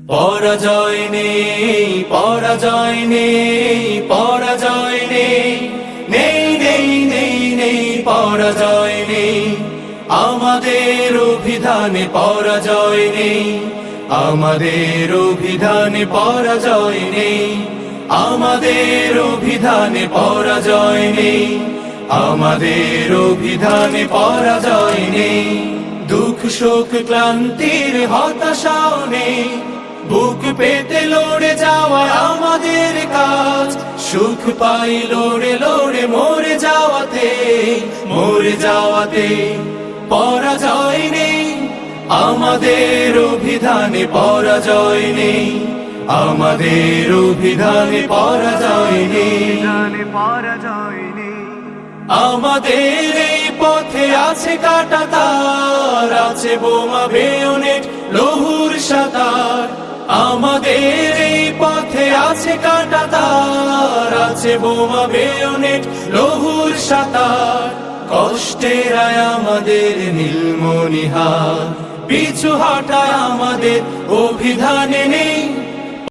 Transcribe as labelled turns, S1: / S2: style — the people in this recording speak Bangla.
S1: পরাজয় নেই, পরাজয় নেই, পরাজয় নেই, নেই নেই নেই নেই পরাজয় নেই। আমাদের অভিধানে পরাজয় নেই, আমাদের অভিধানে পরাজয় নেই, আমাদের অভিধানে পরাজয় নেই, আমাদের অভিধানে পরাজয় নেই। দুঃখ শোক ক্লান্তির হতাশাও নেই, বুক পেতে লড়ে যাওয়া আমাদের কাজ। সুখ পাই লড়ে লড়ে মরে যাওয়াতে, মরে যাওয়াতে। পরাজয় নেই, আমাদের অভিধানে পরাজয় নেই, আমাদের অভিধানে পরাজয় নেই, পরাজয় নেই। আমাদের এই পথে আছে কাঁটা তার, আছে বোমা বেয়োনেট লৌহুর সাতার। আমাদের এই পথে আছে কাঁটা তার, আছে বোমা বেয়োনেট লৌহুর সাতার। কষ্টের আয় আমাদের নীলমণিহার, পিছু হটায় আমাদের অভিধানে নেই।